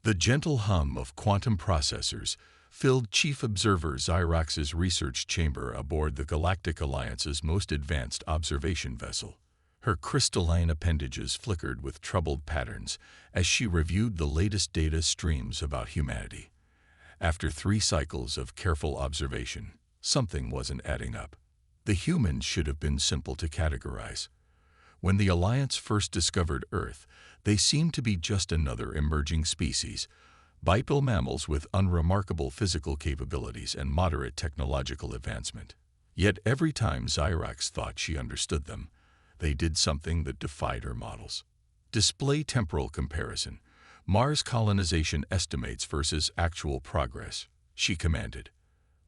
The gentle hum of quantum processors filled Chief Observer Xyrax's research chamber aboard the Galactic Alliance's most advanced observation vessel. Her crystalline appendages flickered with troubled patterns as she reviewed the latest data streams about humanity. After 3 cycles of careful observation, something wasn't adding up. The humans should have been simple to categorize. When the Alliance first discovered Earth, they seemed to be just another emerging species, bipedal mammals with unremarkable physical capabilities and moderate technological advancement. Yet every time Xyrax thought she understood them, they did something that defied her models. Display temporal comparison. Mars colonization estimates versus actual progress, she commanded.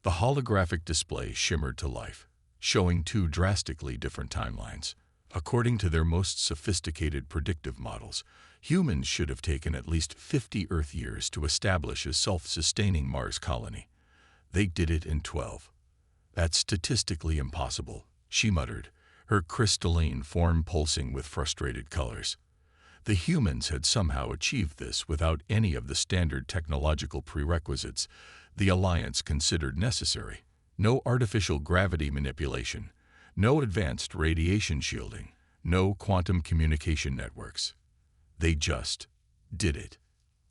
The holographic display shimmered to life, showing 2 drastically different timelines. According to their most sophisticated predictive models, humans should have taken at least 50 Earth years to establish a self-sustaining Mars colony. They did it in 12. That's statistically impossible, she muttered, her crystalline form pulsing with frustrated colors. The humans had somehow achieved this without any of the standard technological prerequisites the Alliance considered necessary. No artificial gravity manipulation, no advanced radiation shielding, no quantum communication networks. They just did it.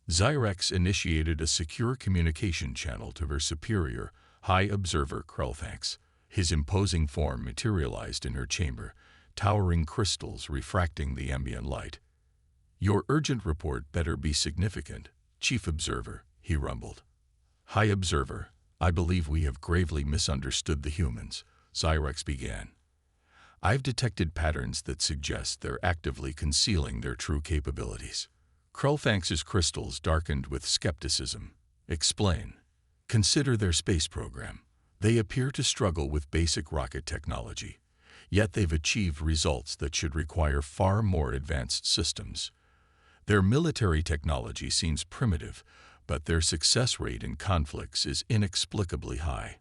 Xyrax initiated a secure communication channel to her superior, High Observer Krellthanks. His imposing form materialized in her chamber, towering crystals refracting the ambient light. "Your urgent report better be significant, Chief Observer," he rumbled. "High Observer, I believe we have gravely misunderstood the humans," Xyrax began. "I've detected patterns that suggest they're actively concealing their true capabilities." Krellthanks's crystals darkened with skepticism. "Explain." "Consider their space program. They appear to struggle with basic rocket technology, yet they've achieved results that should require far more advanced systems. Their military technology seems primitive, but their success rate in conflicts is inexplicably high.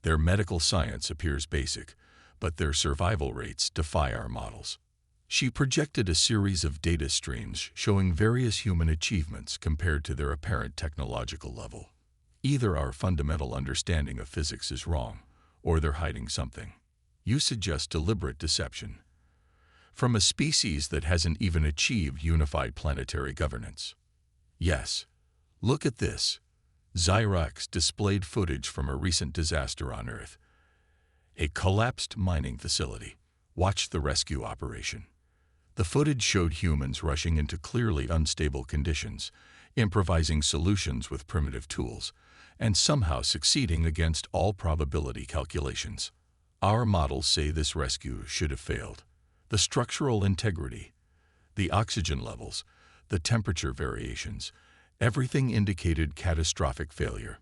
Their medical science appears basic, but their survival rates defy our models." She projected a series of data streams showing various human achievements compared to their apparent technological level. "Either our fundamental understanding of physics is wrong, or they're hiding something. You suggest deliberate deception from a species that hasn't even achieved unified planetary governance." "Yes. Look at this." Xyrax displayed footage from a recent disaster on Earth. A collapsed mining facility. Watch the rescue operation. The footage showed humans rushing into clearly unstable conditions, improvising solutions with primitive tools, and somehow succeeding against all probability calculations. Our models say this rescue should have failed. The structural integrity, the oxygen levels, the temperature variations, everything indicated catastrophic failure.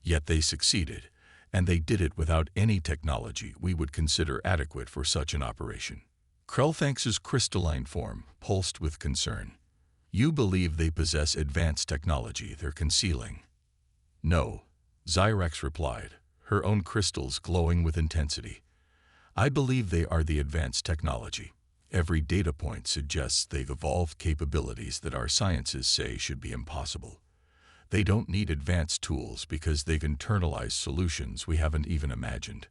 Yet they succeeded, and they did it without any technology we would consider adequate for such an operation. Krellthanks's crystalline form pulsed with concern. "You believe they possess advanced technology they're concealing?" "No," Xyrax replied, her own crystals glowing with intensity. "I believe they are the advanced technology. Every data point suggests they've evolved capabilities that our sciences say should be impossible. They don't need advanced tools because they've internalized solutions we haven't even imagined."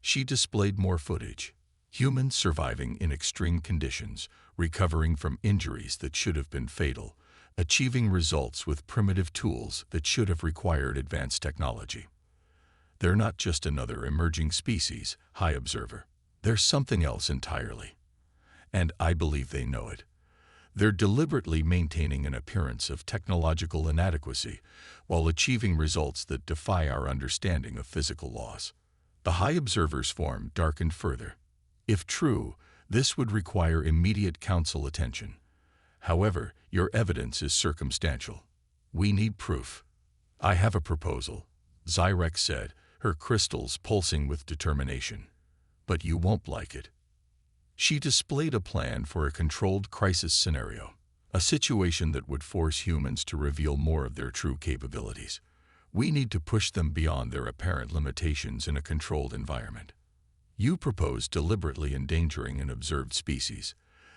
She displayed more footage. Humans surviving in extreme conditions, recovering from injuries that should have been fatal, achieving results with primitive tools that should have required advanced technology. They're not just another emerging species, High Observer. They're something else entirely. And I believe they know it. They're deliberately maintaining an appearance of technological inadequacy while achieving results that defy our understanding of physical laws. The High Observer's form darkened further. "If true, this would require immediate council attention. However, your evidence is circumstantial. We need proof." "I have a proposal," Xyrax said, her crystals pulsing with determination. "But you won't like it." She displayed a plan for a controlled crisis scenario, a situation that would force humans to reveal more of their true capabilities. We need to push them beyond their apparent limitations in a controlled environment. You propose deliberately endangering an observed species.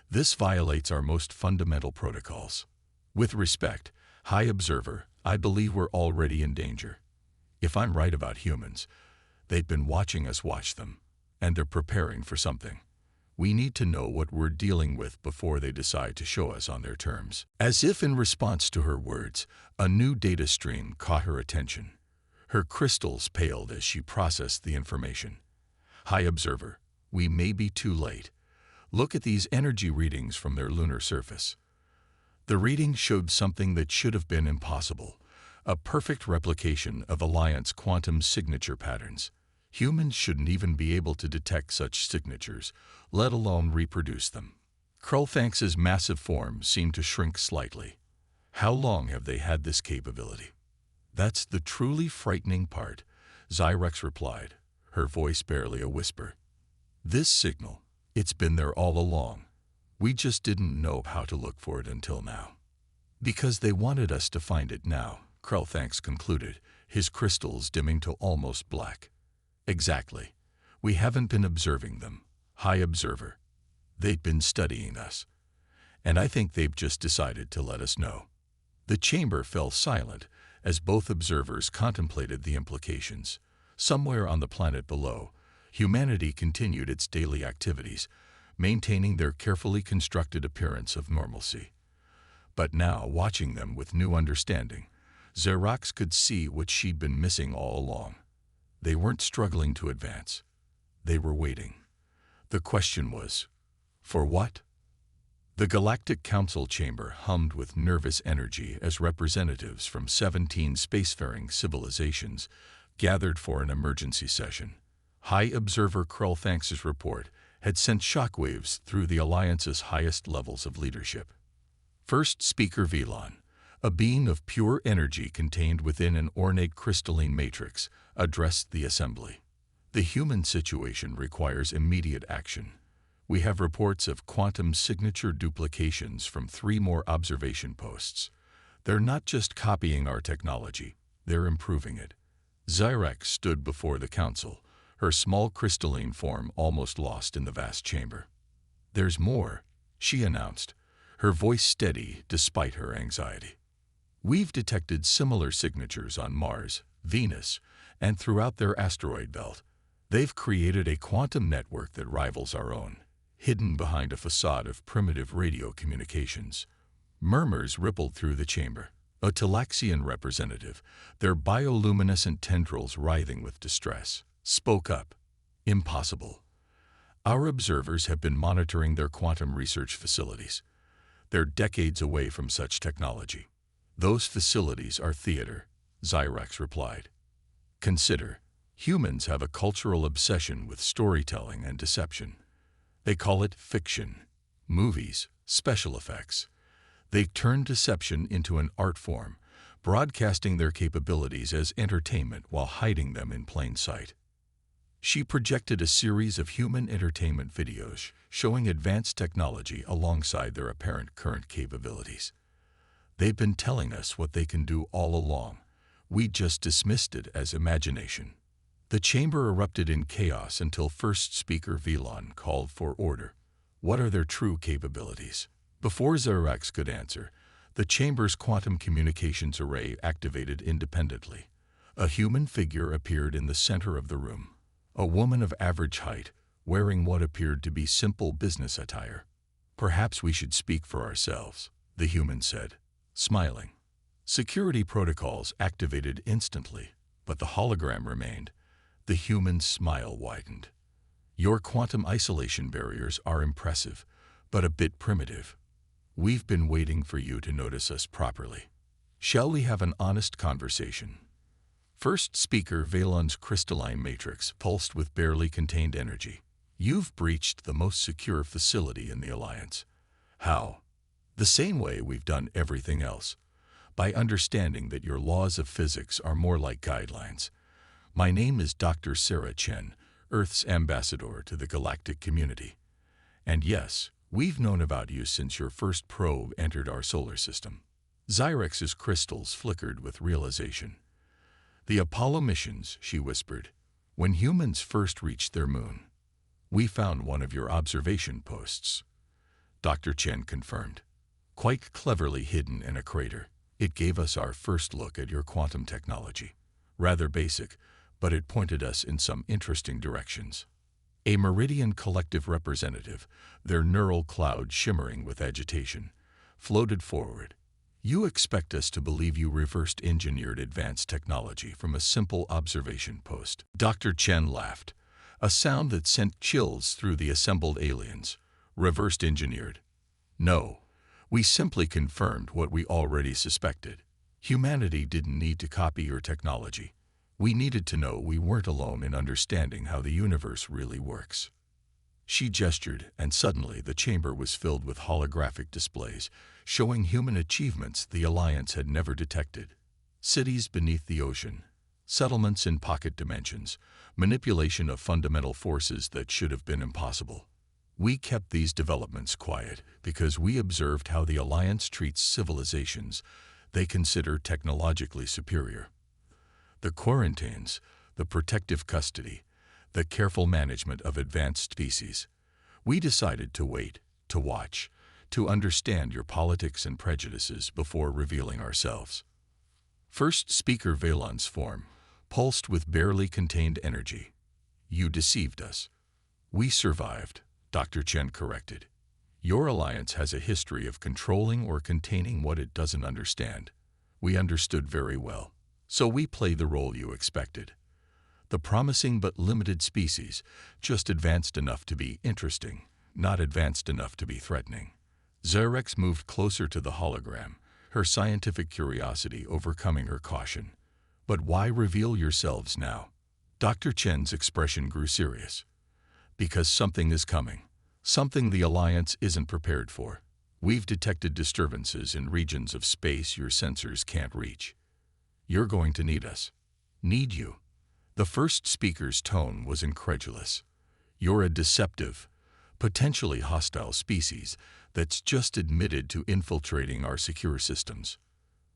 This violates our most fundamental protocols. With respect, High Observer, I believe we're already in danger. If I'm right about humans, they've been watching us watch them, and they're preparing for something. We need to know what we're dealing with before they decide to show us on their terms. As if in response to her words, a new data stream caught her attention. Her crystals paled as she processed the information. High Observer, we may be too late. Look at these energy readings from their lunar surface. The readings showed something that should have been impossible, a perfect replication of Alliance quantum signature patterns. Humans shouldn't even be able to detect such signatures, let alone reproduce them. Krulthanks's massive form seemed to shrink slightly. How long have they had this capability? That's the truly frightening part, Zyrex replied, her voice barely a whisper. This signal, it's been there all along. We just didn't know how to look for it until now. Because they wanted us to find it now, Krulthanks concluded, his crystals dimming to almost black. Exactly. We haven't been observing them. High Observer. They've been studying us. And I think they've just decided to let us know. The chamber fell silent as both observers contemplated the implications. Somewhere on the planet below, humanity continued its daily activities, maintaining their carefully constructed appearance of normalcy. But now, watching them with new understanding, Xerox could see what she'd been missing all along. They weren't struggling to advance. They were waiting. The question was, for what? The Galactic Council chamber hummed with nervous energy as representatives from 17 spacefaring civilizations gathered for an emergency session. High Observer Krulthanks's report had sent shockwaves through the Alliance's highest levels of leadership. First Speaker Velon, a being of pure energy contained within an ornate crystalline matrix, addressed the assembly. The human situation requires immediate action. We have reports of quantum signature duplications from 3 more observation posts. They're not just copying our technology, they're improving it. Zyrex stood before the council, her small crystalline form almost lost in the vast chamber. There's more, she announced, her voice steady despite her anxiety. We've detected similar signatures on Mars, Venus, and throughout their asteroid belt. They've created a quantum network that rivals our own, hidden behind a facade of primitive radio communications. Murmurs rippled through the chamber. A Talaxian representative, their bioluminescent tendrils writhing with distress, spoke up. Impossible. Our observers have been monitoring their quantum research facilities. They're decades away from such technology. Those facilities are theater, Zyrex replied. Consider, humans have a cultural obsession with storytelling and deception. They call it fiction, movies, special effects. They've turned deception into an art form, broadcasting their capabilities as entertainment while hiding them in plain sight. She projected a series of human entertainment videos showing advanced technology alongside their apparent current capabilities. They've been telling us what they can do all along. We just dismissed it as imagination. The chamber erupted in chaos until First Speaker Velon called for order. What are their true capabilities? Before Zyrex could answer, the chamber's quantum communications array activated independently. A human figure appeared in the center of the room. A woman of average height, wearing what appeared to be simple business attire. Perhaps we should speak for ourselves, the human said, smiling. Security protocols activated instantly, but the hologram remained. The human's smile widened. Your quantum isolation barriers are impressive, but a bit primitive. We've been waiting for you to notice us properly. Shall we have an honest conversation? First Speaker Velon's crystalline matrix pulsed with barely contained energy. You've breached the most secure facility in the Alliance. How? The same way we've done everything else. By understanding that your laws of physics are more like guidelines. My name is Dr. Sarah Chen, Earth's ambassador to the galactic community. And yes, we've known about you since your first probe entered our solar system. Zyrex's crystals flickered with realization. The Apollo missions, she whispered, when humans first reached their moon. We found one of your observation posts. Dr. Chen confirmed. Quite cleverly hidden in a crater. It gave us our first look at your quantum technology. Rather basic, but it pointed us in some interesting directions. A Meridian Collective representative, their neural cloud shimmering with agitation, floated forward. You expect us to believe you reversed engineered advanced technology from a simple observation post. Dr. Chen laughed, a sound that sent chills through the assembled aliens. Reversed engineered? No, we simply confirmed what we already suspected. Humanity didn't need to copy your technology. We needed to know we weren't alone in understanding how the universe really works. She gestured, and suddenly the chamber was filled with holographic displays, showing human achievements the Alliance had never detected. Cities beneath the ocean, settlements in pocket dimensions, manipulation of fundamental forces that should have been impossible. We kept these developments quiet because we observed how the Alliance treats civilizations they consider technologically superior. The quarantines, the protective custody, the careful management of advanced species. We decided to wait, to watch, to understand your politics and prejudices before revealing ourselves. First speaker Valon's form, pulsed with barely contained energy. You deceived us. We survived, Dr. Chen corrected. Your alliance has a history of controlling or containing what it doesn't understand. We understood very well, so we play the role you expected. The promising but limited species, just advanced enough to be interesting, not advanced enough to be threatening. Zyrex moved closer to the hologram, her scientific curiosity overcoming her caution. But why reveal yourselves now? Dr. Chen's expression grew serious. Because something is coming. Something the Alliance isn't prepared for. We've detected disturbances in regions of space your sensors can't reach. You're going to need us. Need you? The first speaker's tone was incredulous. You're a deceptive, potentially hostile species that's just admitted to infiltrating our secure systems.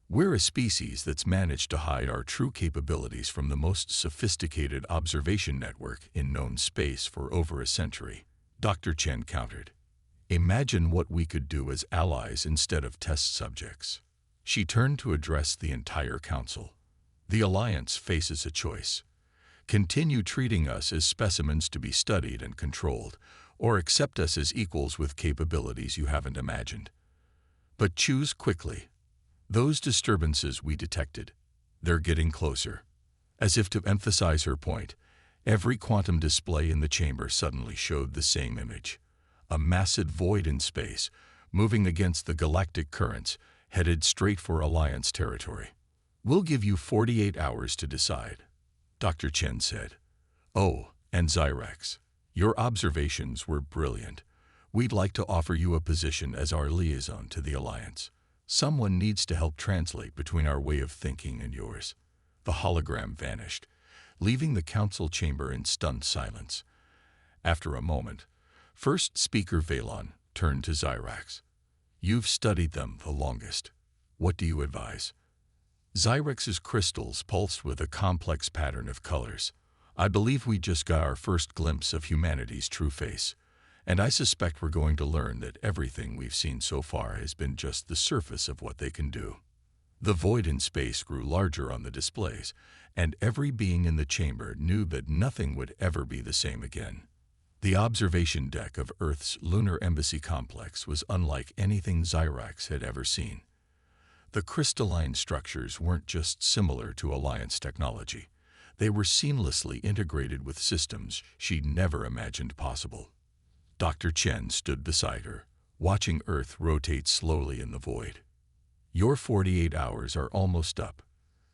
We're a species that's managed to hide our true capabilities from the most sophisticated observation network in known space for over a century, Dr. Chen countered. Imagine what we could do as allies instead of test subjects. She turned to address the entire council. The Alliance faces a choice. Continue treating us as specimens to be studied and controlled, or accept us as equals with capabilities you haven't imagined. But choose quickly. Those disturbances we detected, they're getting closer. As if to emphasize her point, every quantum display in the chamber suddenly showed the same image. A massive void in space, moving against the galactic currents, headed straight for Alliance territory. We'll give you 48 hours to decide, Dr. Chen said. Oh, and Zyrex, your observations were brilliant. We'd like to offer you a position as our liaison to the Alliance. Someone needs to help translate between our way of thinking and yours. The hologram vanished, leaving the council chamber in stunned silence. After a moment, first speaker Valon turned to Zyrex. You've studied them the longest. What do you advise? Zyrex's crystals pulsed with a complex pattern of colors. I believe we just got our first glimpse of humanity's true face, and I suspect we're going to learn that everything we've seen so far has been just the surface of what they can do. The void in space grew larger on the displays, and every being in the chamber knew that nothing would ever be the same again. The observation deck of Earth's lunar embassy complex was unlike anything Zyrex had ever seen. The crystalline structures weren't just similar to Alliance technology. They were seamlessly integrated with systems she'd never imagined possible. Dr. Chen stood beside her, watching Earth rotate slowly in the void. Your 48 hours are almost up,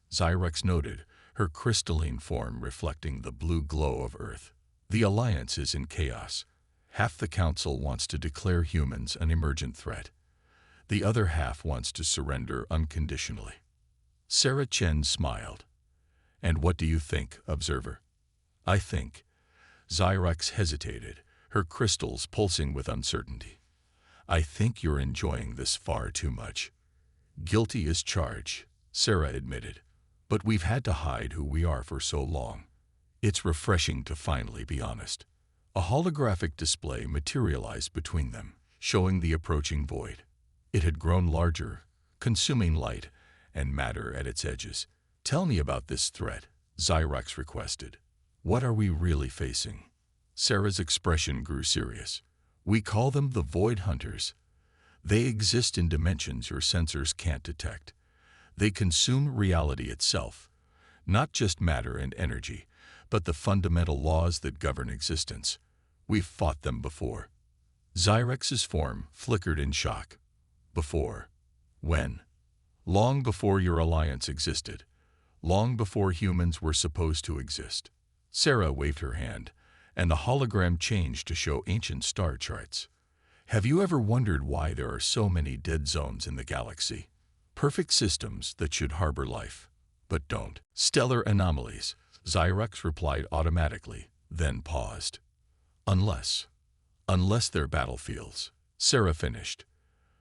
Zyrex noted, her crystalline form reflecting the blue glow of Earth. The Alliance is in chaos. Half the Council wants to declare humans an emergent threat. The other half wants to surrender unconditionally. Sarah Chen smiled. And what do you think, Observer? I think. Zyrex hesitated, her crystals pulsing with uncertainty. I think you're enjoying this far too much. Guilty as charged, Sarah admitted. But we've had to hide who we are for so long. It's refreshing to finally be honest. A holographic display materialized between them, showing the approaching void. It had grown larger, consuming light, and matter at its edges. Tell me about this threat, Xyrax requested. What are we really facing? Sarah's expression grew serious. We call them the Void Hunters. They exist in dimensions your sensors can't detect. They consume reality itself, not just matter and energy, but the fundamental laws that govern existence. We've fought them before. Xyrax's form flickered in shock. Before? When? Long before your alliance existed. Long before humans were supposed to exist. Sarah waved her hand, and the hologram changed to show ancient star charts. Have you ever wondered why there are so many dead zones in the galaxy? Perfect systems that should harbor life, but don't. Stellar anomalies, Xyrax replied automatically, then paused. Unless they're battlefields, Sarah finished.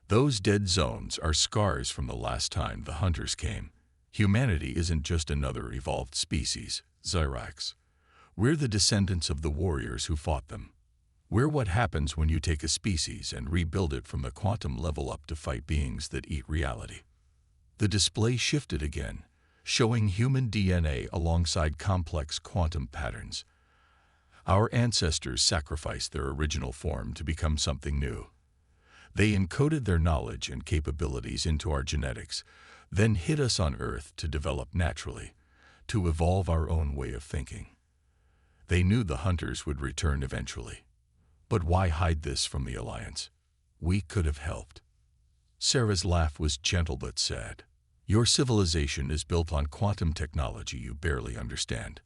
Those dead zones are scars from the last time the hunters came. Humanity isn't just another evolved species, Xyrax. We're the descendants of the warriors who fought them. We're what happens when you take a species and rebuild it from the quantum level up to fight beings that eat reality. The display shifted again, showing human DNA alongside complex quantum patterns. Our ancestors sacrificed their original form to become something new. They encoded their knowledge and capabilities into our genetics, then hid us on Earth to develop naturally, to evolve our own way of thinking. They knew the hunters would return eventually. But why hide this from the Alliance? We could have helped. Sarah's laugh was gentle but sad. Your civilization is built on quantum technology you barely understand.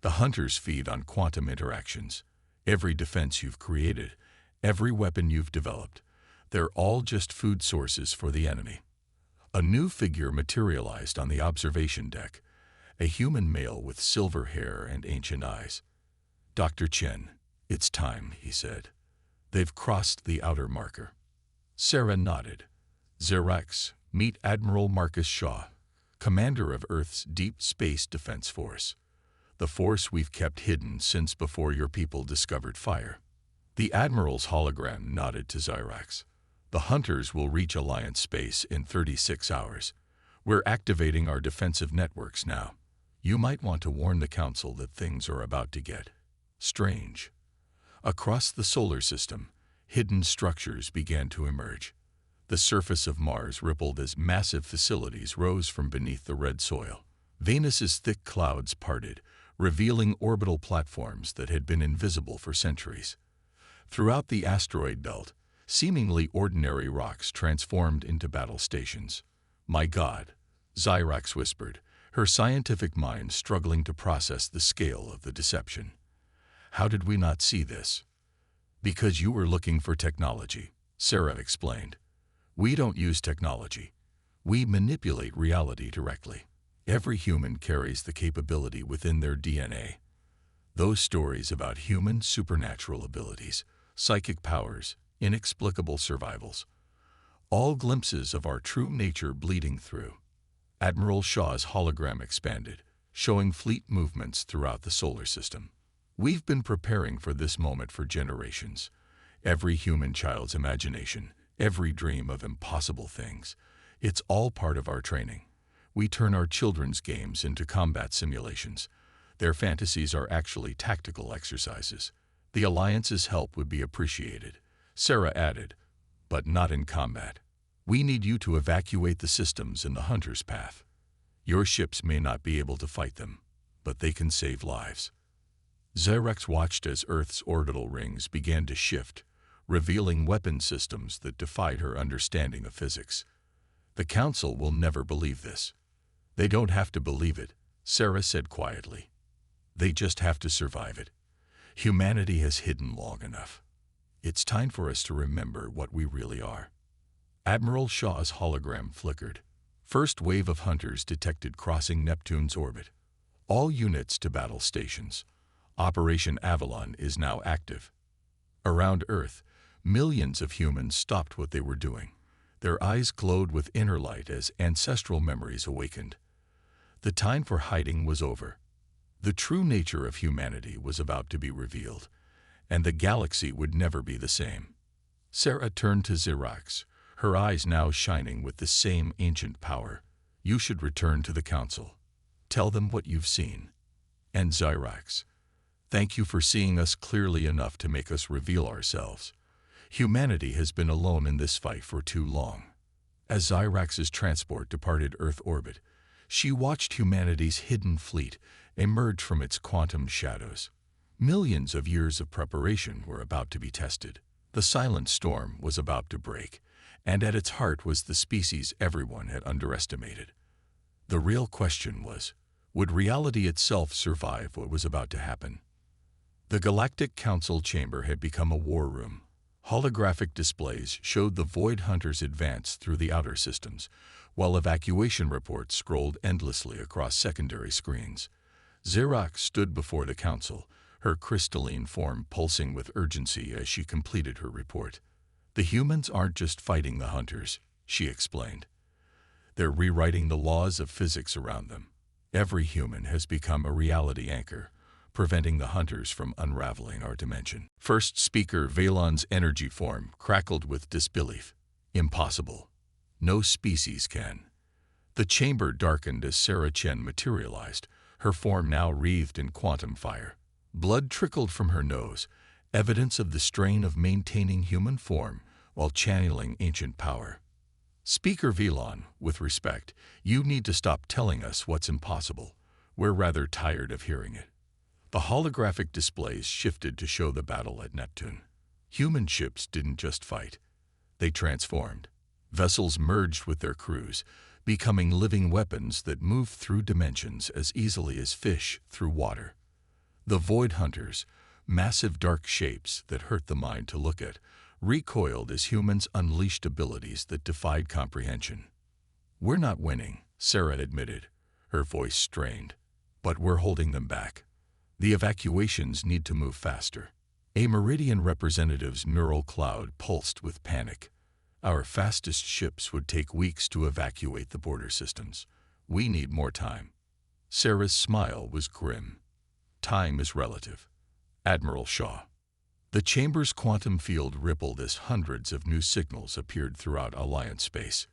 The hunters feed on quantum interactions. Every defense you've created, every weapon you've developed, they're all just food sources for the enemy. A new figure materialized on the observation deck, a human male with silver hair and ancient eyes. Dr. Chen, it's time, he said. They've crossed the outer marker. Sarah nodded. Xyrax, meet Admiral Marcus Shaw, commander of Earth's Deep Space Defense Force. The force we've kept hidden since before your people discovered fire. The Admiral's hologram nodded to Xyrax. The hunters will reach Alliance space in 36 hours. We're activating our defensive networks now. You might want to warn the Council that things are about to get strange. Across the solar system, hidden structures began to emerge. The surface of Mars rippled as massive facilities rose from beneath the red soil. Venus's thick clouds parted, revealing orbital platforms that had been invisible for centuries. Throughout the asteroid belt, seemingly ordinary rocks transformed into battle stations. My God, Xyrax whispered, her scientific mind struggling to process the scale of the deception. How did we not see this? Because you were looking for technology, Sarah explained. We don't use technology. We manipulate reality directly. Every human carries the capability within their DNA. Those stories about human supernatural abilities, psychic powers, inexplicable survivals, all glimpses of our true nature bleeding through. Admiral Shaw's hologram expanded, showing fleet movements throughout the solar system. We've been preparing for this moment for generations. Every human child's imagination, every dream of impossible things. It's all part of our training. We turn our children's games into combat simulations. Their fantasies are actually tactical exercises. The Alliance's help would be appreciated, Sarah added, but not in combat. We need you to evacuate the systems in the Hunter's path. Your ships may not be able to fight them, but they can save lives. Xyrax watched as Earth's orbital rings began to shift, revealing weapon systems that defied her understanding of physics. The Council will never believe this. They don't have to believe it, Sarah said quietly. They just have to survive it. Humanity has hidden long enough. It's time for us to remember what we really are. Admiral Shaw's hologram flickered. First wave of hunters detected crossing Neptune's orbit. All units to battle stations. Operation Avalon is now active. Around Earth, millions of humans stopped what they were doing. Their eyes glowed with inner light as ancestral memories awakened. The time for hiding was over. The true nature of humanity was about to be revealed, and the galaxy would never be the same. Sarah turned to Xyrax, her eyes now shining with the same ancient power. You should return to the council. Tell them what you've seen. And Zyrax, thank you for seeing us clearly enough to make us reveal ourselves. Humanity has been alone in this fight for too long. As Zyrax's transport departed Earth orbit, she watched humanity's hidden fleet emerge from its quantum shadows. Millions of years of preparation were about to be tested. The silent storm was about to break, and at its heart was the species everyone had underestimated. The real question was, would reality itself survive what was about to happen? The Galactic Council chamber had become a war room. Holographic displays showed the Void Hunters advance through the outer systems, while evacuation reports scrolled endlessly across secondary screens. Zyrax stood before the council, her crystalline form pulsing with urgency as she completed her report. The humans aren't just fighting the hunters, she explained. They're rewriting the laws of physics around them. Every human has become a reality anchor, preventing the hunters from unraveling our dimension. First speaker Valon's energy form crackled with disbelief. Impossible. No species can. The chamber darkened as Sarah Chen materialized, her form now wreathed in quantum fire. Blood trickled from her nose, evidence of the strain of maintaining human form while channeling ancient power. Speaker Velon, with respect, you need to stop telling us what's impossible. We're rather tired of hearing it. The holographic displays shifted to show the battle at Neptune. Human ships didn't just fight. They transformed. Vessels merged with their crews, becoming living weapons that moved through dimensions as easily as fish through water. The Void Hunters, massive dark shapes that hurt the mind to look at, recoiled as humans unleashed abilities that defied comprehension. We're not winning, Sarah admitted, her voice strained, but we're holding them back. The evacuations need to move faster. A Meridian representative's neural cloud pulsed with panic. Our fastest ships would take weeks to evacuate the border systems. We need more time. Sarah's smile was grim. Time is relative. Admiral Shaw. The chamber's quantum field rippled as hundreds of new signals appeared throughout Alliance space.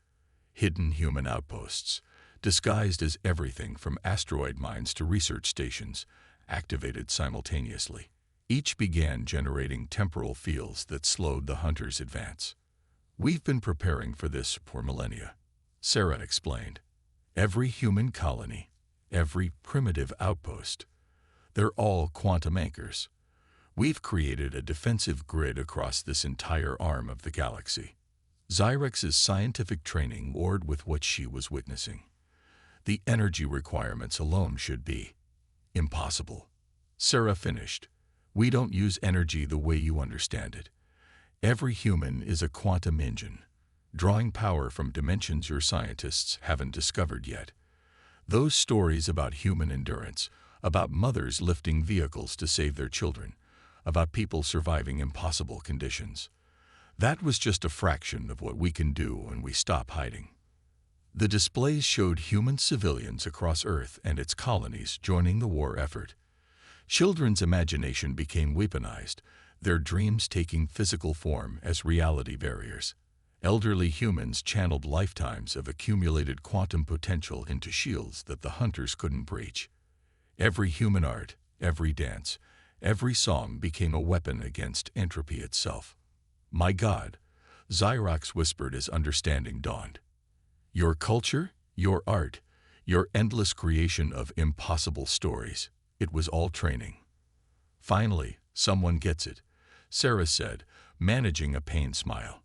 Hidden human outposts, disguised as everything from asteroid mines to research stations, activated simultaneously. Each began generating temporal fields that slowed the hunters' advance. We've been preparing for this for millennia, Sarah explained. Every human colony, every primitive outpost, they're all quantum anchors. We've created a defensive grid across this entire arm of the galaxy. Zyrax's scientific training warred with what she was witnessing. The energy requirements alone should be impossible. Sarah finished. We don't use energy the way you understand it. Every human is a quantum engine, drawing power from dimensions your scientists haven't discovered yet. Those stories about human endurance, about mothers lifting vehicles to save their children, about people surviving impossible conditions, that was just a fraction of what we can do when we stop hiding. The displays showed human civilians across Earth and its colonies joining the war effort. Children's imagination became weaponized, their dreams taking physical form as reality barriers. Elderly humans channeled lifetimes of accumulated quantum potential into shields that the hunters couldn't breach. Every human art, every dance, every song became a weapon against entropy itself. My God, Zyrax whispered as understanding dawned. Your culture, your art, your endless creation of impossible stories, it was all training. Finally, someone gets it, Sarah said, managing a pained smile.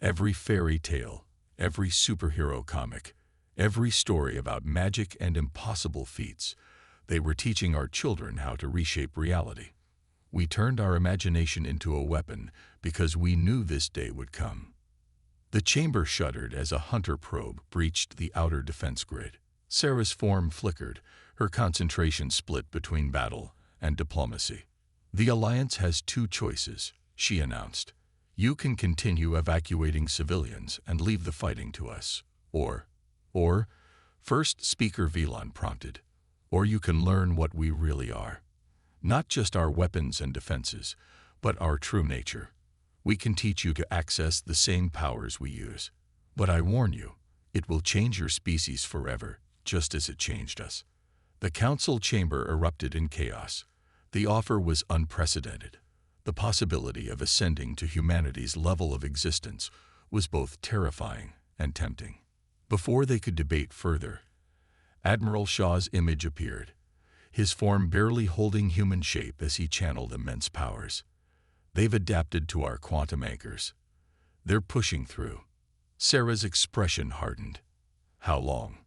Every fairy tale, every superhero comic, every story about magic and impossible feats, they were teaching our children how to reshape reality. We turned our imagination into a weapon because we knew this day would come. The chamber shuddered as a hunter probe breached the outer defense grid. Sarah's form flickered, her concentration split between battle and diplomacy. The Alliance has two choices, she announced. You can continue evacuating civilians and leave the fighting to us. Or, First Speaker Velon prompted, or you can learn what we really are. Not just our weapons and defenses, but our true nature. We can teach you to access the same powers we use. But I warn you, It will change your species forever, just as it changed us. The council chamber erupted in chaos. The offer was unprecedented. The possibility of ascending to humanity's level of existence was both terrifying and tempting. Before they could debate further, Admiral Shaw's image appeared, his form barely holding human shape as he channeled immense powers. They've adapted to our quantum anchors. They're pushing through. Sarah's expression hardened. How long?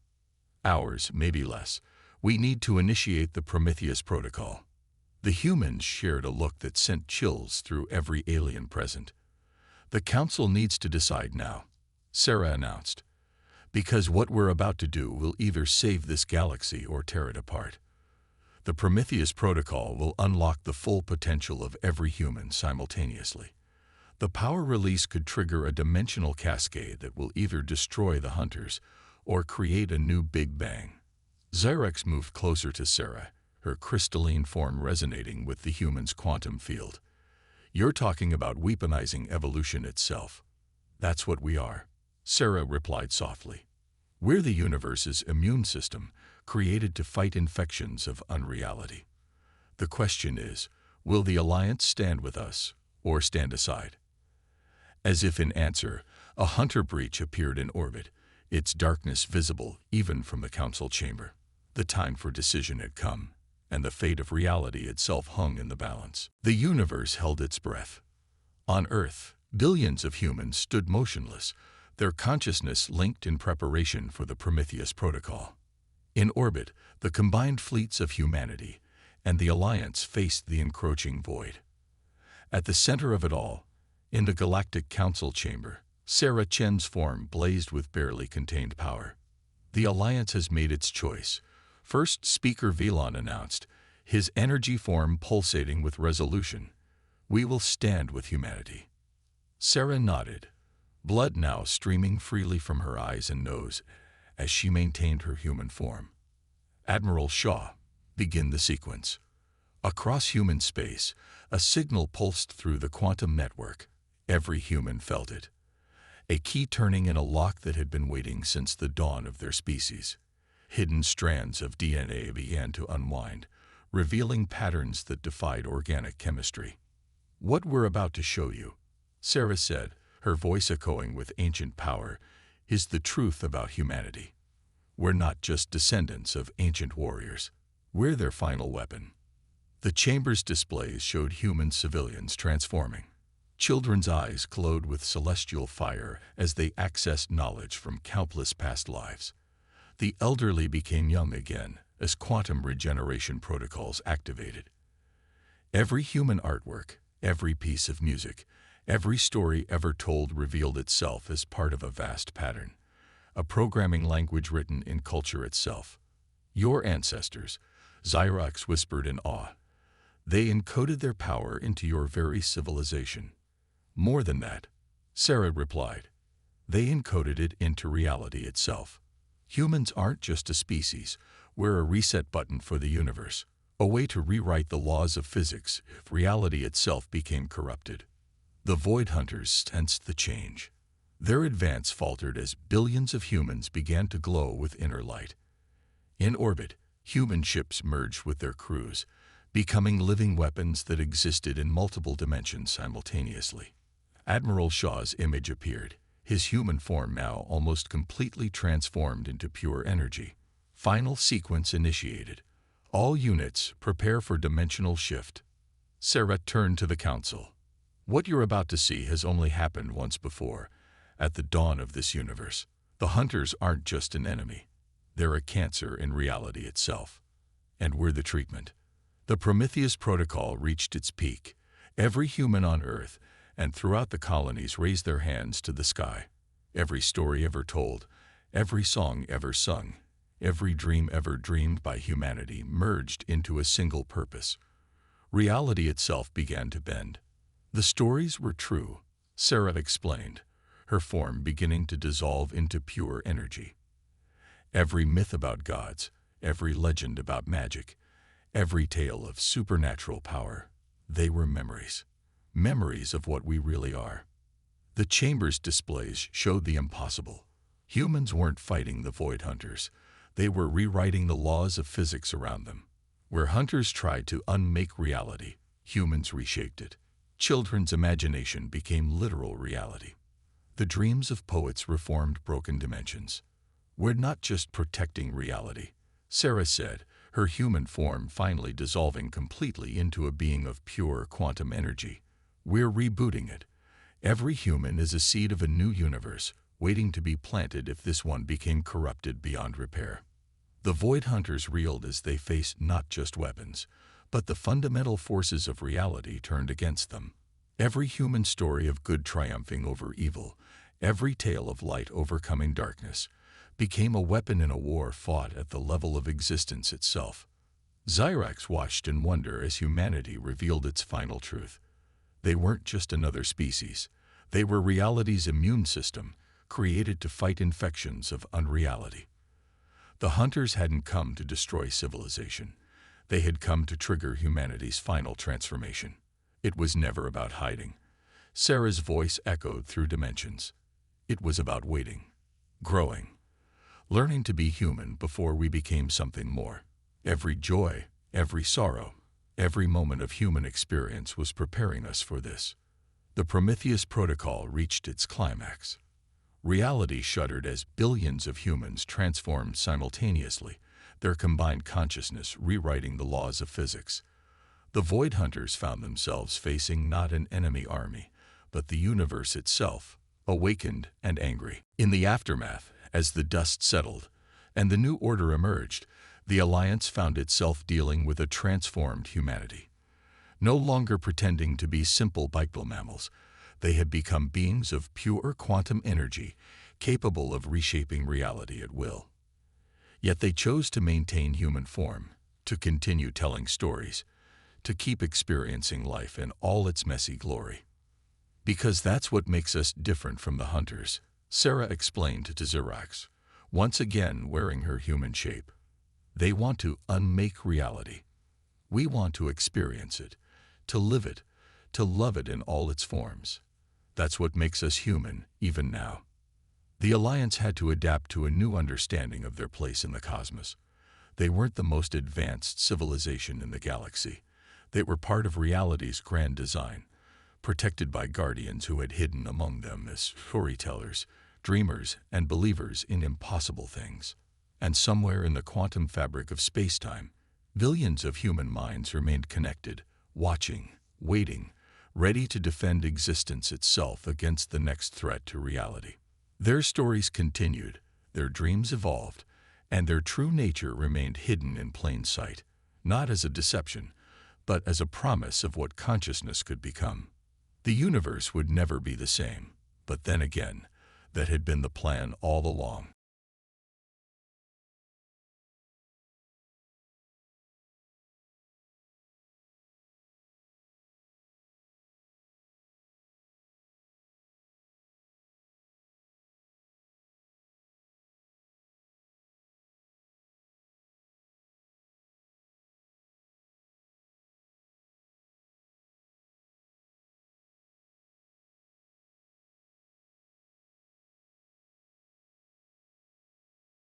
Hours, maybe less. We need to initiate the Prometheus Protocol. The humans shared a look that sent chills through every alien present. The Council needs to decide now, Sarah announced, because what we're about to do will either save this galaxy or tear it apart. The Prometheus Protocol will unlock the full potential of every human simultaneously. The power release could trigger a dimensional cascade that will either destroy the hunters or create a new Big Bang. Xyrex moved closer to Sarah, her crystalline form resonating with the human's quantum field. You're talking about weaponizing evolution itself. That's what we are, Sarah replied softly. We're the universe's immune system, created to fight infections of unreality. The question is, will the Alliance stand with us or stand aside? As if in answer, a hunter breach appeared in orbit, its darkness visible even from the council chamber. The time for decision had come, and the fate of reality itself hung in the balance. The universe held its breath. On Earth, billions of humans stood motionless, their consciousness linked in preparation for the Prometheus Protocol. In orbit, the combined fleets of humanity and the Alliance faced the encroaching void. At the center of it all, in the Galactic Council chamber, Sarah Chen's form blazed with barely contained power. The Alliance has made its choice. First Speaker Velon announced, his energy form pulsating with resolution. We will stand with humanity. Sarah nodded, blood now streaming freely from her eyes and nose as she maintained her human form. Admiral Shaw, begin the sequence. Across human space, a signal pulsed through the quantum network. Every human felt it. A key turning in a lock that had been waiting since the dawn of their species. Hidden strands of DNA began to unwind, revealing patterns that defied organic chemistry. What we're about to show you, Sarah said, her voice echoing with ancient power, is the truth about humanity. We're not just descendants of ancient warriors. We're their final weapon. The chamber's displays showed human civilians transforming. Children's eyes glowed with celestial fire as they accessed knowledge from countless past lives. The elderly became young again as quantum regeneration protocols activated. Every human artwork, every piece of music, every story ever told revealed itself as part of a vast pattern, a programming language written in culture itself. Your ancestors, Xyrex whispered in awe. They encoded their power into your very civilization. More than that, Sarah replied. They encoded it into reality itself. Humans aren't just a species. We're a reset button for the universe, a way to rewrite the laws of physics if reality itself became corrupted. The Void Hunters sensed the change. Their advance faltered as billions of humans began to glow with inner light. In orbit, human ships merged with their crews, becoming living weapons that existed in multiple dimensions simultaneously. Admiral Shaw's image appeared, his human form now almost completely transformed into pure energy. Final sequence initiated. All units prepare for dimensional shift. Sarah turned to the council. What you're about to see has only happened once before, at the dawn of this universe. The hunters aren't just an enemy. They're a cancer in reality itself. And we're the treatment. The Prometheus Protocol reached its peak. Every human on Earth and throughout the colonies raised their hands to the sky. Every story ever told, every song ever sung, every dream ever dreamed by humanity merged into a single purpose. Reality itself began to bend. The stories were true, Sarah explained, her form beginning to dissolve into pure energy. Every myth about gods, every legend about magic, every tale of supernatural power, they were memories. Memories of what we really are. The chamber's displays showed the impossible. Humans weren't fighting the void hunters. They were rewriting the laws of physics around them. Where hunters tried to unmake reality, humans reshaped it. Children's imagination became literal reality. The dreams of poets reformed broken dimensions. We're not just protecting reality, Sarah said, her human form finally dissolving completely into a being of pure quantum energy. We're rebooting it. Every human is a seed of a new universe, waiting to be planted if this one became corrupted beyond repair. The void hunters reeled as they faced not just weapons, but the fundamental forces of reality turned against them. Every human story of good triumphing over evil, every tale of light overcoming darkness, became a weapon in a war fought at the level of existence itself. Xyrax watched in wonder as humanity revealed its final truth. They weren't just another species. They were reality's immune system, created to fight infections of unreality. The hunters hadn't come to destroy civilization. They had come to trigger humanity's final transformation. It was never about hiding. Sarah's voice echoed through dimensions. It was about waiting, growing, learning to be human before we became something more. Every joy, every sorrow, every moment of human experience was preparing us for this. The Prometheus Protocol reached its climax. Reality shuddered as billions of humans transformed simultaneously, their combined consciousness rewriting the laws of physics. The Void Hunters found themselves facing not an enemy army, but the universe itself, awakened and angry. In the aftermath, as the dust settled and the new order emerged, the Alliance found itself dealing with a transformed humanity. No longer pretending to be simple bipedal mammals, they had become beings of pure quantum energy, capable of reshaping reality at will. Yet they chose to maintain human form, to continue telling stories, to keep experiencing life in all its messy glory. Because that's what makes us different from the hunters, Sarah explained to Xyrax, once again wearing her human shape. They want to unmake reality. We want to experience it, to live it, to love it in all its forms. That's what makes us human, even now. The Alliance had to adapt to a new understanding of their place in the cosmos. They weren't the most advanced civilization in the galaxy. They were part of reality's grand design, protected by guardians who had hidden among them as storytellers, dreamers, and believers in impossible things. And somewhere in the quantum fabric of space-time, billions of human minds remained connected, watching, waiting, ready to defend existence itself against the next threat to reality. Their stories continued, their dreams evolved, and their true nature remained hidden in plain sight, not as a deception, but as a promise of what consciousness could become. The universe would never be the same, but then again, that had been the plan all along.